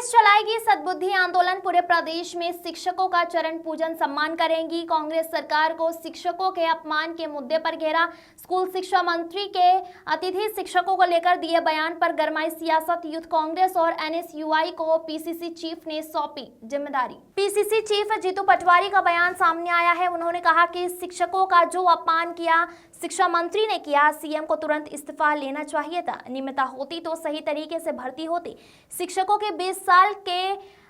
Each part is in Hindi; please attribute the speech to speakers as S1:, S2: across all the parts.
S1: कांग्रेस चलाएगी सद्बुद्धि आंदोलन। पूरे प्रदेश में शिक्षकों का चरण पूजन सम्मान करेंगी। कांग्रेस सरकार को शिक्षकों के अपमान के मुद्दे पर घेरा। स्कूल शिक्षा मंत्री के अतिथि शिक्षकों को लेकर दिए बयान पर गरमाई सियासत। यूथ कांग्रेस और एनएसयूआई को पीसीसी चीफ ने सौंपी जिम्मेदारी। पीसीसी चीफ जीतू पटवारी का बयान सामने आया है। उन्होंने कहा कि शिक्षकों का जो अपमान किया शिक्षा मंत्री ने किया, सीएम को तुरंत इस्तीफा लेना चाहिए था। नियमितता होती तो सही तरीके से भर्ती होती। शिक्षकों के 20 साल के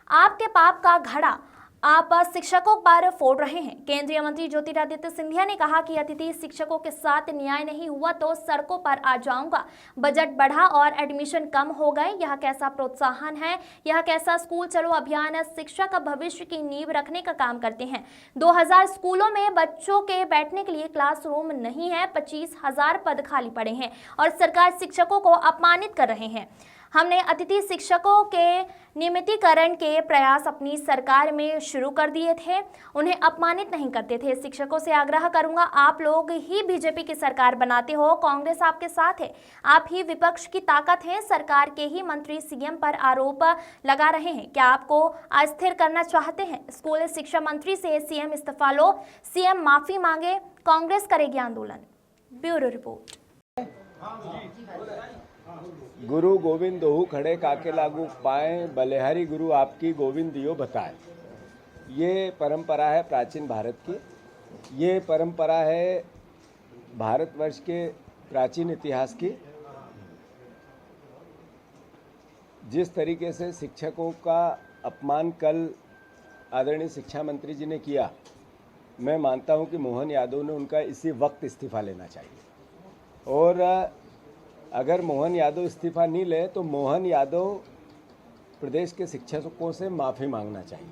S1: आपके पाप का घड़ा आप शिक्षकों पर फोड़ रहे हैं। केंद्रीय मंत्री ज्योतिरादित्य सिंधिया ने कहा कि अतिथि शिक्षकों के साथ न्याय नहीं हुआ तो सड़कों पर आ जाऊंगा। बजट बढ़ा और एडमिशन कम हो गए। यह कैसा प्रोत्साहन है? यह कैसा स्कूल चलो अभियान? शिक्षा का भविष्य की नींव रखने का काम करते हैं। 2000 स्कूलों में बच्चों के बैठने के लिए क्लासरूम नहीं है। 25,000 पद खाली पड़े हैं और सरकार शिक्षकों को अपमानित कर रहे हैं। हमने अतिथि शिक्षकों के नियमितीकरण के प्रयास अपनी सरकार में शुरू कर दिए थे। उन्हें अपमानित नहीं करते थे। शिक्षकों से आग्रह करूंगा, आप लोग ही बीजेपी की सरकार बनाते हो। कांग्रेस आपके साथ है। आप ही विपक्ष की ताकत हैं। सरकार के ही मंत्री सीएम पर आरोप लगा रहे हैं। क्या आपको अस्थिर करना चाहते हैं? स्कूल शिक्षा मंत्री से सीएम इस्तीफा लो, सीएम माफी मांगे, कांग्रेस करेगी आंदोलन। Bureau report.
S2: गुरु गोविंद दोहु खड़े काके लागू पाए, बलिहारी गुरु आपकी गोविंद दियो बताए। ये परंपरा है प्राचीन भारत की। ये परंपरा है भारतवर्ष के प्राचीन इतिहास की। जिस तरीके से शिक्षकों का अपमान कल आदरणीय शिक्षा मंत्री जी ने किया, मैं मानता हूं कि मोहन यादव ने उनका इसी वक्त इस्तीफा लेना चाहिए। और अगर मोहन यादव इस्तीफा नहीं ले तो मोहन यादव प्रदेश के शिक्षकों से माफ़ी मांगना चाहिए।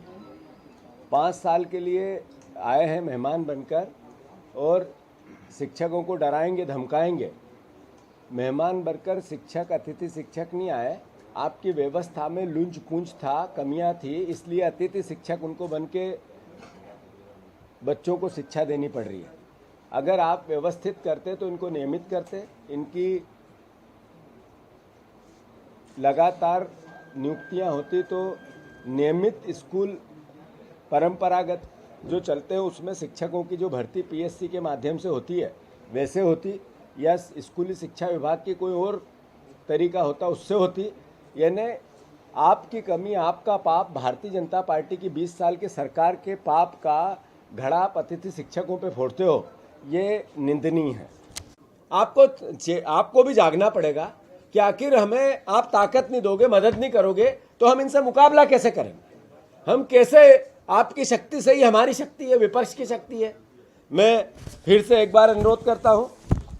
S2: 5 साल के लिए आए हैं मेहमान बनकर और शिक्षकों को डराएंगे धमकाएंगे। मेहमान बनकर शिक्षक, अतिथि शिक्षक नहीं आए। आपकी व्यवस्था में लुंज पुंज था, कमियां थी, इसलिए अतिथि शिक्षक उनको बन के बच्चों को शिक्षा देनी पड़ रही है। अगर आप व्यवस्थित करते तो इनको नियमित करते। इनकी लगातार नियुक्तियां होती तो नियमित स्कूल परंपरागत जो चलते हैं उसमें शिक्षकों की जो भर्ती पीएससी के माध्यम से होती है वैसे होती, या स्कूली शिक्षा विभाग की कोई और तरीका होता उससे होती। यानी आपकी कमी, आपका पाप, भारतीय जनता पार्टी की 20 साल के सरकार के पाप का घड़ा आप अतिथि शिक्षकों पे फोड़ते हो, ये निंदनीय है। आपको भी जागना पड़ेगा कि आखिर हमें आप ताकत नहीं दोगे, मदद नहीं करोगे तो हम इनसे मुकाबला कैसे करेंगे? हम कैसे, आपकी शक्ति से ही हमारी शक्ति है, विपक्ष की शक्ति है। मैं फिर से एक बार अनुरोध करता हूं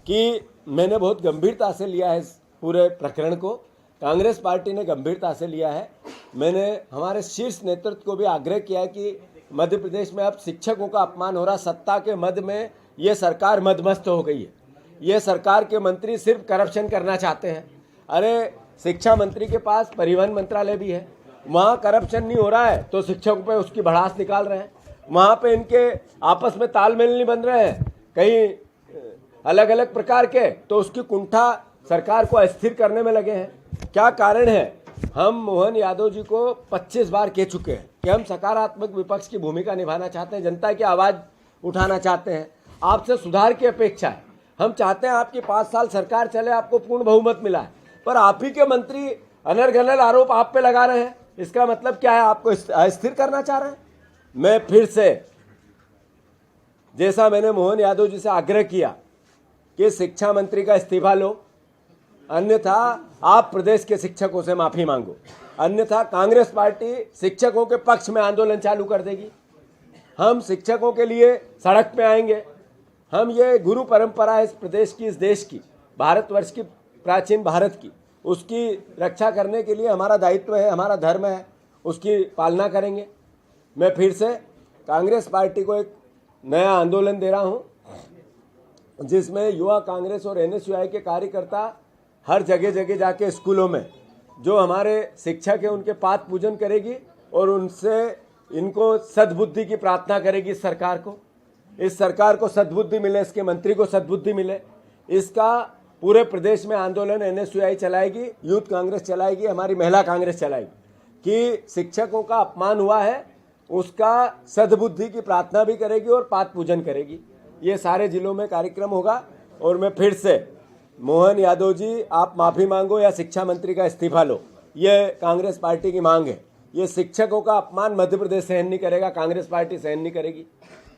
S2: कि मैंने बहुत गंभीरता से लिया है इस पूरे प्रकरण को। कांग्रेस पार्टी ने गंभीरता से लिया है। मैंने हमारे शीर्ष नेतृत्व को भी आग्रह किया है कि मध्य प्रदेश में अब शिक्षकों का अपमान हो रहा। सत्ता के मद में ये सरकार मदमस्त हो गई है। ये सरकार के मंत्री सिर्फ करप्शन करना चाहते हैं। अरे शिक्षा मंत्री के पास परिवहन मंत्रालय भी है, वहाँ करप्शन नहीं हो रहा है तो शिक्षकों पे उसकी भड़ास निकाल रहे हैं। वहाँ पे इनके आपस में तालमेल नहीं बन रहे हैं कहीं अलग अलग प्रकार के, तो उसकी कुंठा सरकार को अस्थिर करने में लगे हैं। क्या कारण है? हम मोहन यादव जी को 25 बार कह चुके हैं कि हम सकारात्मक विपक्ष की भूमिका निभाना चाहते हैं, जनता की आवाज़ उठाना चाहते हैं, आपसे सुधार की अपेक्षा है। हम चाहते हैं आपकी 5 साल सरकार चले, आपको पूर्ण बहुमत मिला है, पर आप ही के मंत्री अनर्गल आरोप आप पे लगा रहे हैं। इसका मतलब क्या है? आपको अस्थिर करना चाह रहे हैं। मैं फिर से, जैसा मैंने मोहन यादव जी से आग्रह किया कि शिक्षा मंत्री का इस्तीफा लो, अन्यथा आप प्रदेश के शिक्षकों से माफी मांगो, अन्यथा कांग्रेस पार्टी शिक्षकों के पक्ष में आंदोलन चालू कर देगी। हम शिक्षकों के लिए सड़क पे आएंगे। हम ये गुरु परंपरा है इस प्रदेश की, इस देश की, भारतवर्ष की, प्राचीन भारत की, उसकी रक्षा करने के लिए हमारा दायित्व है, हमारा धर्म है, उसकी पालना करेंगे। मैं फिर से कांग्रेस पार्टी को एक नया आंदोलन दे रहा हूं, जिसमें युवा कांग्रेस और एनएसयूआई के कार्यकर्ता हर जगह जगह जाके स्कूलों में जो हमारे शिक्षक हैं उनके पाद पूजन करेगी और उनसे इनको सद्बुद्धि की प्रार्थना करेगी। इस सरकार को सद्बुद्धि मिले, इसके मंत्री को सद्बुद्धि मिले। इसका पूरे प्रदेश में आंदोलन एनएसयूआई चलाएगी, यूथ कांग्रेस चलाएगी, हमारी महिला कांग्रेस चलाएगी, कि शिक्षकों का अपमान हुआ है उसका सद्बुद्धि की प्रार्थना भी करेगी और पाद पूजन करेगी। ये सारे जिलों में कार्यक्रम होगा। और मैं फिर से मोहन यादव जी, आप माफ़ी मांगो या शिक्षा मंत्री का इस्तीफा लो, ये कांग्रेस पार्टी की मांग है। ये शिक्षकों का अपमान मध्य प्रदेश सहन नहीं करेगा, कांग्रेस पार्टी सहन नहीं करेगी।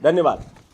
S2: धन्यवाद।